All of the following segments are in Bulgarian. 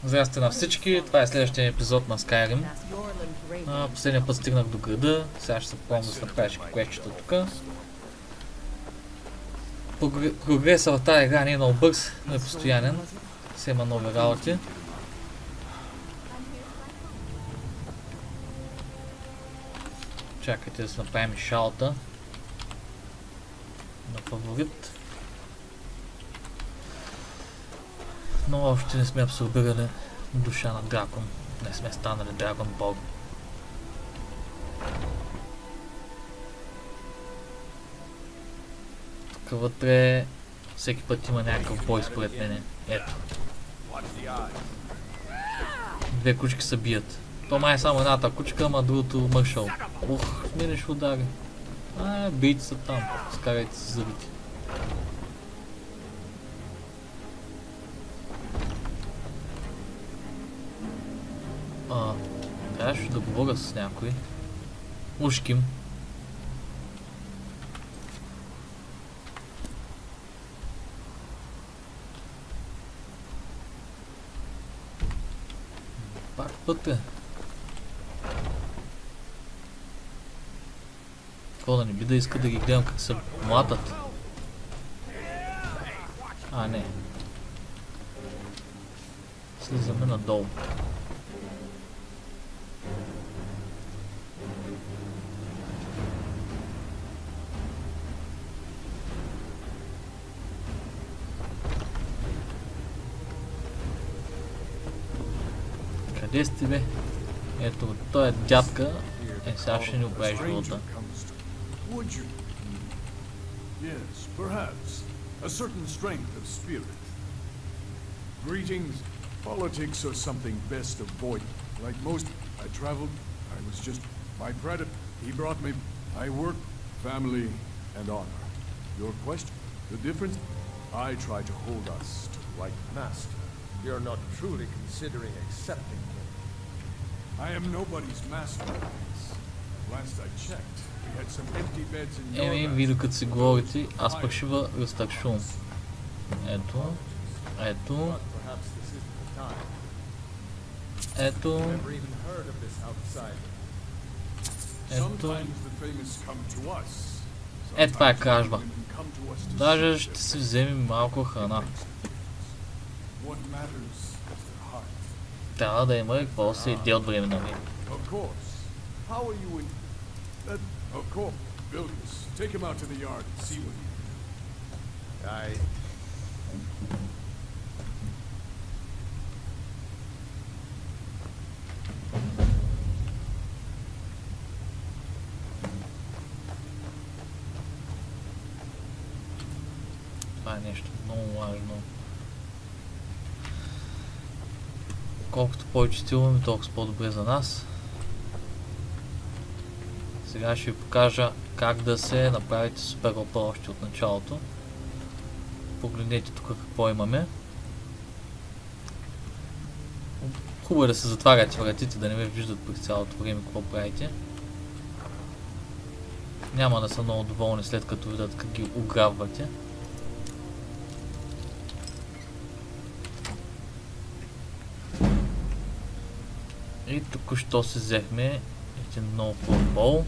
Здрасти на всички, това е следващия епизод на Skyrim. Последния път стигнах до града, сега ще се пробвам да се направиш квестчета тук. Прогресът в тази игра не е много бърз, но е постоянен. Все има нови работи. Чакайте да се направим шалта на фаворит. Но още не сме абсорбирали душа на дракон. Не сме станали драгон бог. Тук вътре всеки път има някакъв бой според мене. Ето. Две кучки се бият. То май е само едната кучка, ама другото мършъл. Ух, мене ще удари. Бийте са там. Скарайте се зъбите. Трябваше да говоря с някой. Ушким. Пак пътя. Какво да не би да иска да ги гледам как се млатат? Не. Слизаме надолу. Къде сте, бе? Ето, той е дядка. Сега ще ни оправи живота. Yes, perhaps. A certain strength of spirit. Greetings. Politics are something best avoided. Like most, I traveled. I was just my predator. He brought me. I work, family, and honor. Your question? The difference? I try to hold us to the right master. You're not truly considering accepting him. I am nobody's master. Last I checked, we had some empty beds in your Вие докато си говорите, аз пък ще разтършувам. Ето. Ето. Ето. Ето. Това е кражба. Даже ще си вземем малко храна. Трябва да има и какво се иде от време на време. Това е нещо много важно. Колкото повече стилваме, толкова по-добре за нас. Сега ще ви покажа как да се направите супер опа още от началото. Погледнете тук какво имаме. Хубаво е да се затваряте вратите, да не ме виждат през цялото време какво правите. Няма да са много доволни след като видят как ги ограбвате. И току-що се взехме един много хубав бол.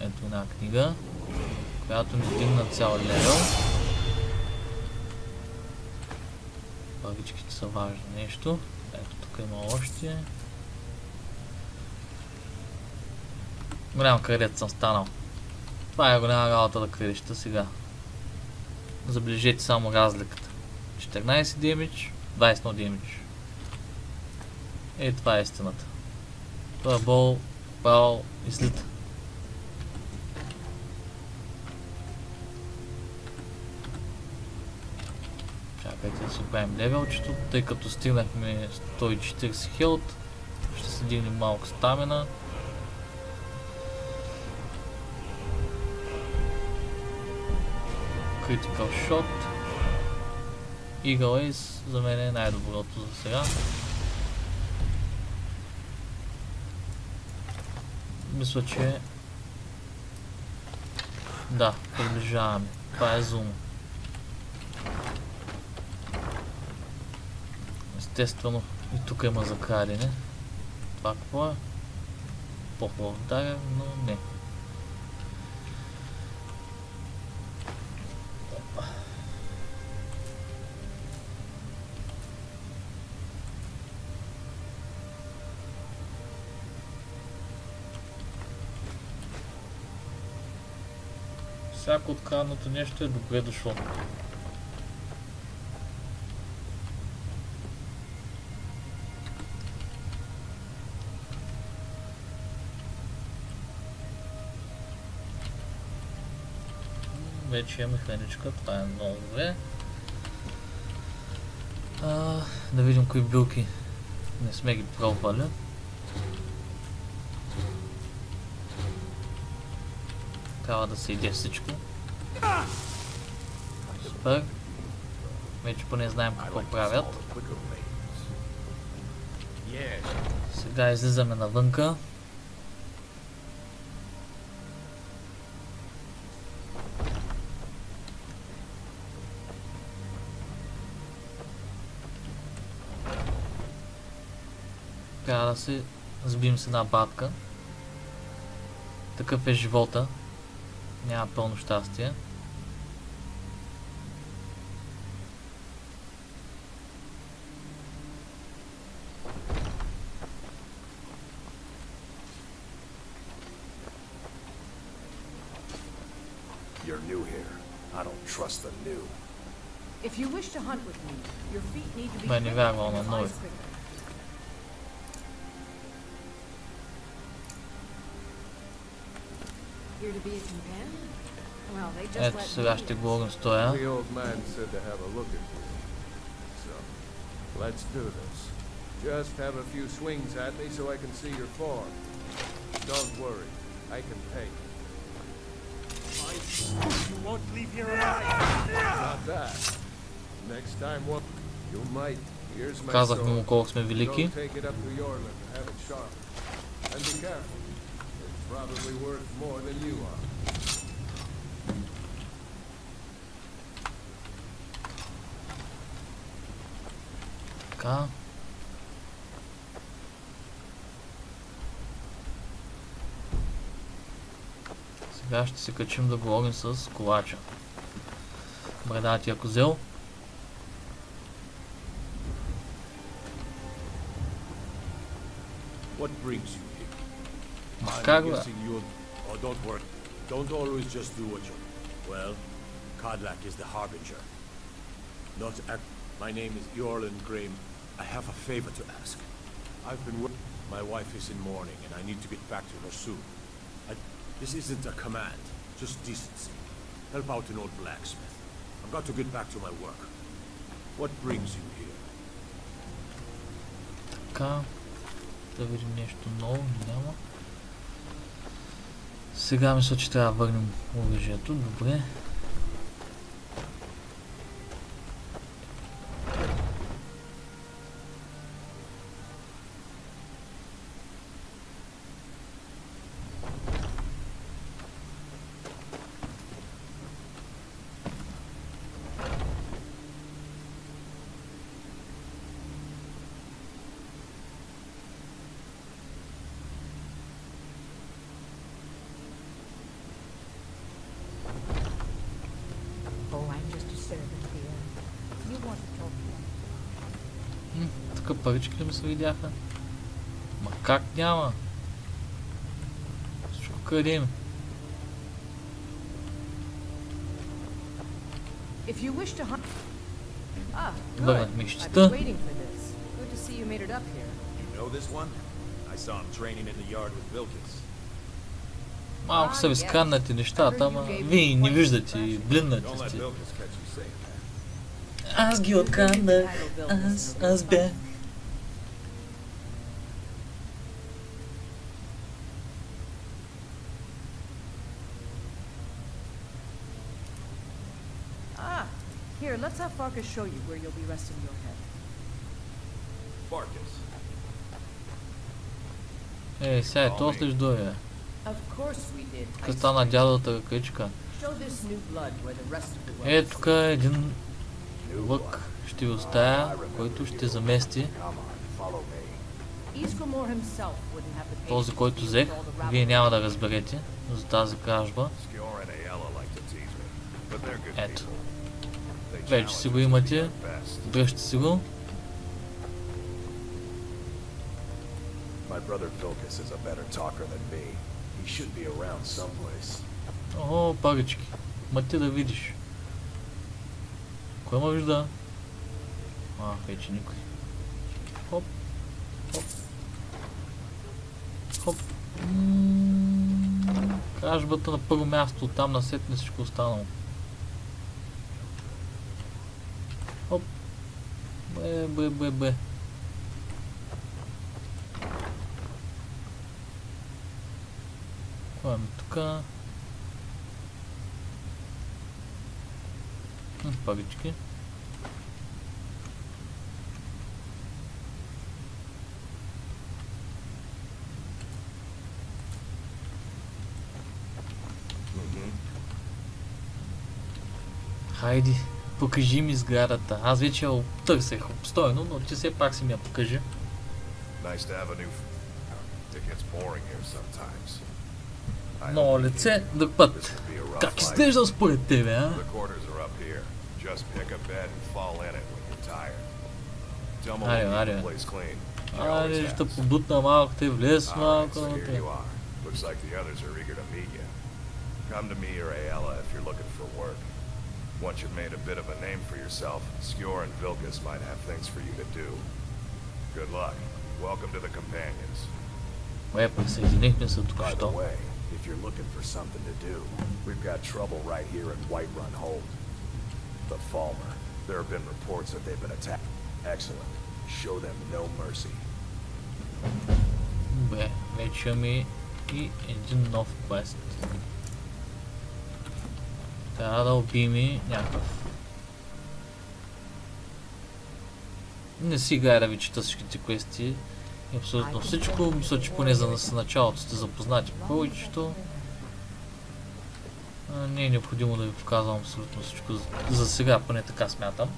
Ето една книга, която ни дигна цял левел. Първичките са важно нещо. Ето тук има още. Голям крадец съм станал. Това е голяма работа да крадеща сега. Забележете само разликата. 14 демидж, 21 демидж. Това е истината. Това бол право излита. Чакайте да си правим левелчето, тъй като стигнахме 140 хилт. Ще се дигнем малко стамина. Critical Shot. Eagle Ace за мен е най-доброто за сега. Мисля, че да, приближаваме. Това е зум. Естествено, и тук има за крадене. Това какво е? По-хубаво да, но не. Всяко откраднато нещо е добре дошло. Вече имаме храничка, това е много добре. Да видим кои билки не сме ги пробвали. Трябва да се иде всичко. Супер. Вече поне знаем какво правят. Сега излизаме навънка. Трябва да се сбием с една батка. Такъв е живота. Няма пълно щастие. You're new here. I don't trust the new. If you wish to hunt with me, your feet need to be Бе, не вярвам на quick and нови. eyes quicker. Here to be a companion? Well, they just Ето let сега me ще in. говорим с тоя. The old man said to have a look at you. So, let's do this. Just have a few swings at me so I can see your form. Don't worry, I can pay. You won't leave here alive. Not that. Next time, what? You might. Here's my Казахме му sword. колко сме велики. Go take it up to Yorland and have it sharpened. And be careful. It's probably worth more than you are. Така. Сега ще се качим да говорим с колача. Бредатия козел. What brings you here? Как I'm бе? guessing you. Oh, don't worry. Don't always just do what you. Well, Kodlak is the harbinger. Not act. My name is Yorland Graham. I have a favor to ask. I've been working. My wife is in mourning, and I need to get back to her soon. This isn't a command, just decency. Help out an old blacksmith. I've got to get back to my work. What brings you here? Така. Да видим нещо ново. Няма. Сега мисля, че трябва да върнем оръжието. Добре. Oh, I'm just a servant here. You want to talk to me? Тук парички ли ми се видяха? Ма как няма? Всичко крадем. If you wish to hunt... Ah, good. Върнахме I've щита. been waiting for this. Good to see you made it up here. You know this one? I saw him training in the yard with Vilkis. Малко са ви сканнати нещата, ама вие не виждате и блиннати Don't let сте. Vilkis catch you saying that. Аз ги откраднах. Аз бях. Ah, here, let's have Farkas show you where you'll be resting your head. Farkas. Ей, сега то още ще дойде. Of course we did. Тук стана дядата ръкичка. Show this new blood where the rest of the world Е, тук е един лък. ще ви оставя, който ще замести този, който взех. Вие няма да разберете за тази кражба. Ето. Вече си го имате. Дръжте си го. My brother Vilkas is a better talker than me. He should be around someplace. О, парички. Ма ти да видиш. Кой ме вижда? Вече никой. Хоп. Хоп. Хоп. Кражбата на първо място, оттам насетне всичко останало. Хоп. Бе. Кой е тука? Парички. Хайде, покажи ми сградата. Аз вече я търсех обстойно, но ти все пак си ми я покажи. Но лице, друг път. Как изглежда според тебе, а? Аре. Аре, ще побутна малко, те влез малко на те. Come to me or Ayala if you're looking for work. Once you've made a bit of a name for yourself, Skjor and Vilkas might have things for you to do. Good luck. Welcome to the Companions. Присъединихме се тук By the що. way, if you're looking for something to do, we've got trouble right here in Whiterun Hold. The Falmer. There have been reports that they've been attacked. Excellent. Show them no mercy. Добре, вече имаме и един нов квест. Трябва да убием и някакъв. Не си играя да ви чета всичките квести и абсолютно всичко. Мисля, че поне за началото сте запознати повечето. Не е необходимо да ви показвам абсолютно всичко. За сега поне така смятам.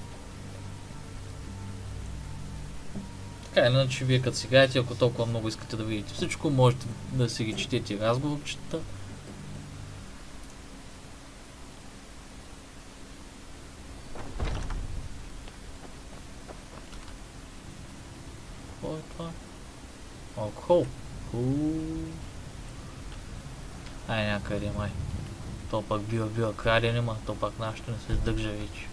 Така или иначе, вие като си играете, ако толкова много искате да видите всичко, можете да си ги четете разговорчета. Какво е това? Алкохол. Ай, някъде май. То пък бива краден, ама то пък нашето не се издържа вече.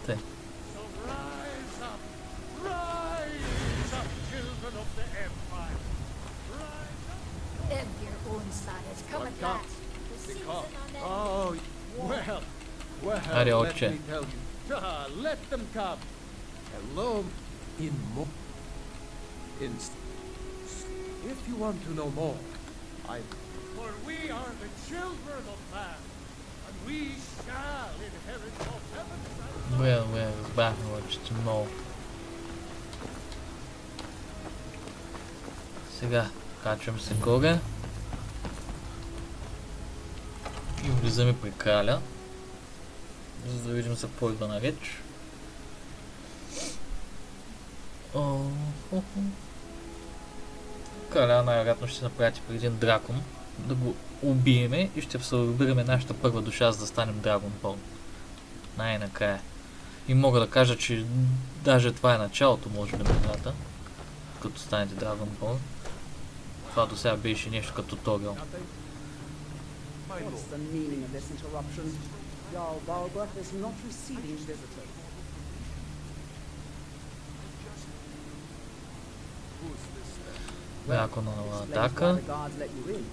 Те. Oh, well, Аре, let отче. me tell you. Let them come. Hello, if you want to know more, for we are the children of man, and we shall inherit the heavens. Добре, разбрахме вече много. Сега качвам се горе. И влизаме при краля. За да видим за какво идва на реч. Краля най-вероятно ще направи при един дракон. Да го убиеме и ще събираме нашата първа душа, за да станем Драгонборн. Най-накрая. И мога да кажа, че даже това е началото, може би, на играта. Като станете Драгонборн. Това до сега беше нещо като туториал. What's the meaning of this interruption? Jarl Balgruuf is not receiving visitors. Дракона на Explains why атака. the guards let you in.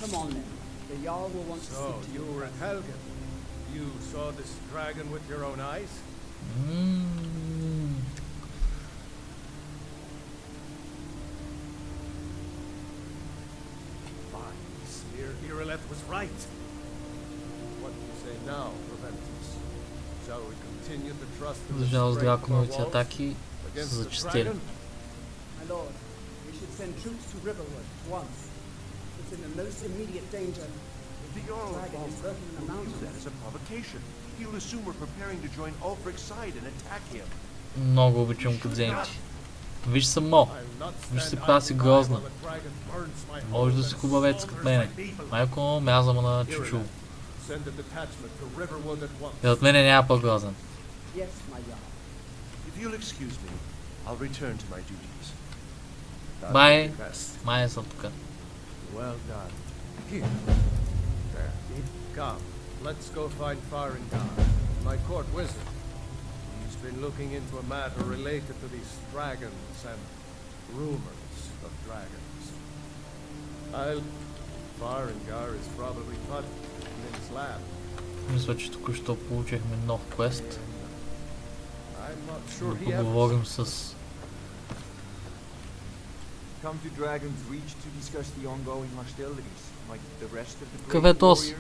Come on then. The Jarl will want to So, speak to you were at Helgen. You saw this dragon with your own eyes? Fine. Smear Irileth was right. What do you say now, Professor? trust in За the жалост, strength of our драконовите walls атаки са against the зачестили. dragon? My lord, we should send troops to Riverwood at once. It's in the most immediate danger. The Jarl of Dragon is lurking in the Baldur views that mountains. as a provocation. He'll assume we're preparing to join Ulfric's side and attack him. Много обичам кадзените. Виж само, I'm not виж се standing паси idle by грозна. while the dragon burns my Може да home си and хубавец като мене. Майко, мяза му на чучул. Send a detachment to Riverwood at once. И от мене няма по-грозен. Yes, my Jarl. If you'll excuse me, I'll return to my duties. Бай, Best. май съм тук. Well done. Here. There. Come, let's go find Farengar, my court wizard. He's been looking into a matter related to these dragons and rumors of dragons. Farengar is probably put in his lab. Мисля, че току-що получихме нов квест. I'm not Да sure he ever поговорим с Come to Dragon's Reach to discuss the ongoing hostilities, like the rest of the great Каветос. warriors.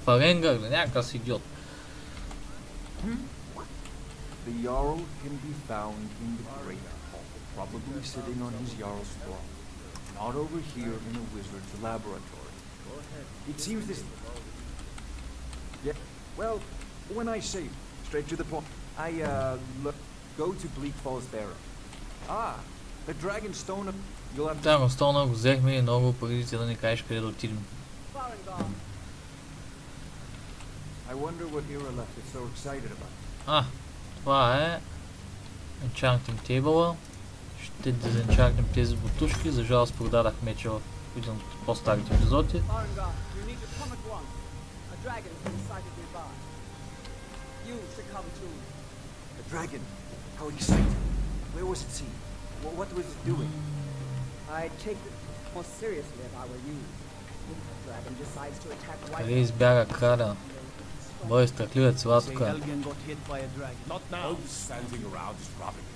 Фаренгър, някакъв си идиот. The Jarl can be found in the Great Hall, probably sitting on his Jarl's throne, not over here in a wizard's laboratory. It seems this... Yeah, well, when I say straight to the point, go to Bleak Falls Barrow. Ah, the Dragon Stone of... You'll have to... Там Стона го взехме и много преди ти да ни кажеш къде да отидем. Farengar. I wonder what Irileth is so excited about. А, това е Enchanting Table. Ще дезенчантим тези бутушки. За жалост продадах меча в един от по-старите епизоди. Farengar, you need to come at once. A dragon has been sighted nearby. You should come too. The dragon! How exciting! Where was it seen? What was it doing? I'd take it more seriously if I were you. If the dragon decides to attack Къде White... избяга краля? Бой страхливец, Ватко. got hit by a dragon. Not now. Standing around is robbing.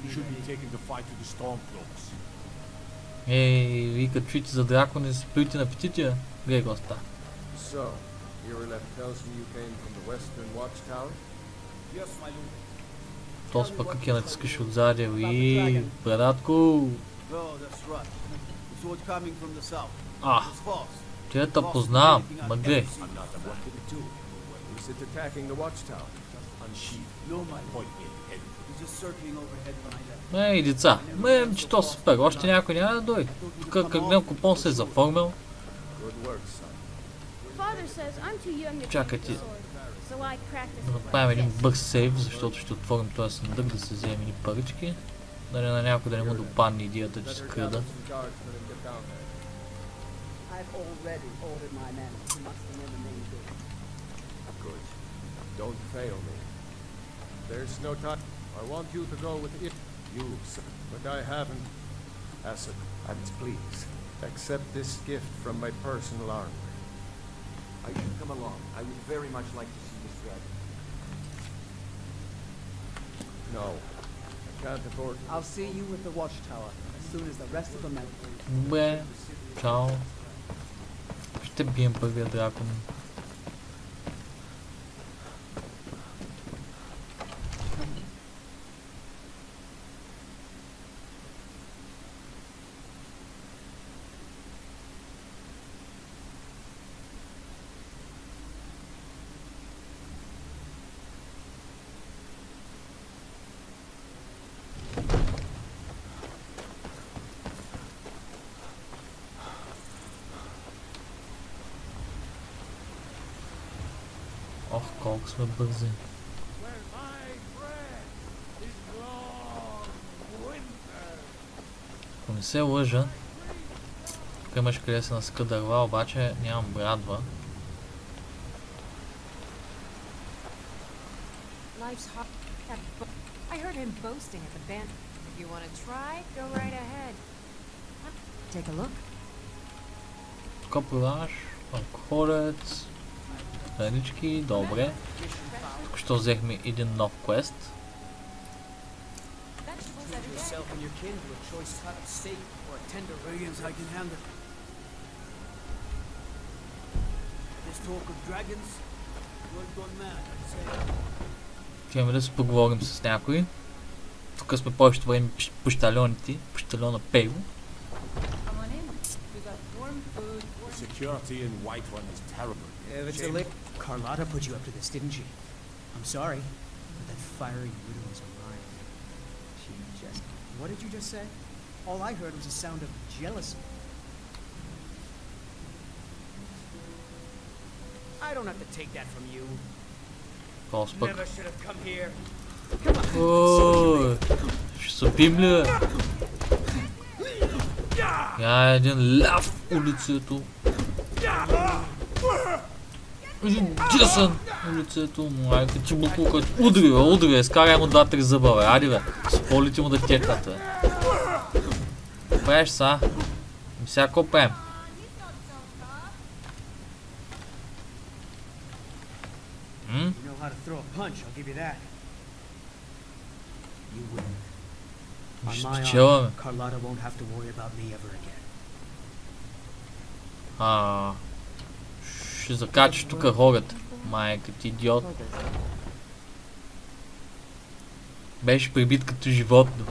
You should be taking the fight to the Stormcloaks. Ей, вика, чуйте за дракони, сприте на петития. Гледай го ста. So, Irileth tells me you came from the Western Watchtower? Yes, my lord. Тос пък как я натискаш отзади. И братко. Oh, that's right. It's all coming from the south. А, It's false. те те познавам. Ма гледай. I'm not the one to do. Is it attacking the Watchtower? Unsheath. No, my lord. Point me head. He's just circling overhead when I left. Ей, деца. Че то супер. Още някой няма да дойде. Тук как гледам купон се е заформил. Good work, son. Father says I'm too young to Чакай take ти. the sword, so I practice Да with направим my един fists. бърз сейв, защото ще отворим този сундък да се вземем едни парички. Дали на някой да не му допадне идеята, че Let се her крада. gather some guardsmen and get down there. I've already ordered my men to muster in the main gate. Good. Don't fail me. There's no time. I want you to go with it. You, sir. But I haven't. Asa, and please, accept this gift from my personal armor. I should come along. I would very much like to see this dragon. No. I can't afford. I'll see you with the watchtower as soon as the rest of the men leave. Добре, чао. Ще бием първия дракон. Ох, колко сме бързи. Ако не се лъжа, тук имаш къде се насъка дърва, обаче нямам брадва. Life's hard. I heard him boasting at the band. If you want to try, go right ahead. Take a look. Тук продаваш алкохолец, хранички, добре. Тук що взехме един нов квест. Vegetables every day. Yourself and your kin to a choice cut of steak or a tender Wiggins I can handle. This talk of dragons, you're gone mad, I'd say. Отиваме да се поговорим с някой. Тук сме повечето време пощальоните, пощальона Пейо. Security in Whiterun is terrible. If it's a lick, Carlotta put you up to this, didn't she? I'm sorry, but that fiery widow is alive. She just... What did you just say? All I heard was a sound of jealousy. I don't have to take that from you. По-спък. Never should have come here. Ой, ще се убим ли, бе? Я един ляв в улицето. Един десен в улицето. Майка ти буклука. Удри, бе, удри, изкарай му 2-3 зъба, бе. Ади, бе. С полите му да текат, бе. Правиш са? И сега какво правим? You know how to throw a punch, I'll give you that. You win. On Ще my спечелваме. honor, Carlotta won't have to worry about me ever again. Ще закачиш тук хората. Майка ти идиот. Беше прибит като животно.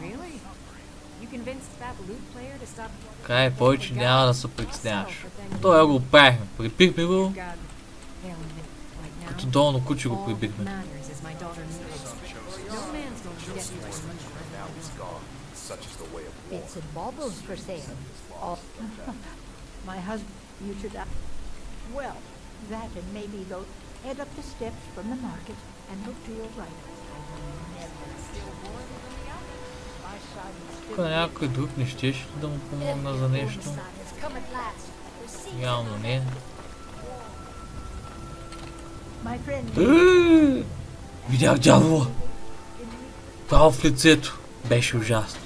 Really? You convinced that loot player to stop... Край, повече няма да се притесняваш. Това го правихме. Прибихме го. Като долно куче го прибихме. It's at Baubles for sale. Oh, my husband, you should... Well, that and maybe those... Head up the steps from the market and look to your right. Тук някой друг не щеше ли да му помогна за нещо? Явно не. Видях дявола! Право в лицето. Беше ужасно.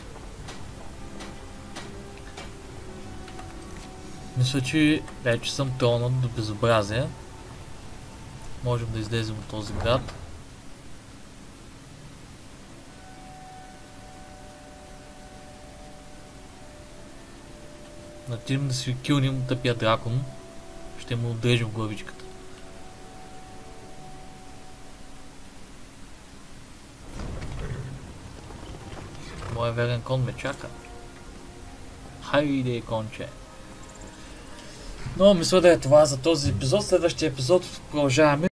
Мисля, че вече съм тронат до безобразие. Можем да излезем от този град. Натидем да си килнем тъпия дракон. Ще му отрежем главичката. Моя верен кон ме чака. Хайде, конче. Но мисля да е това за този епизод. Следващия епизод продължаваме.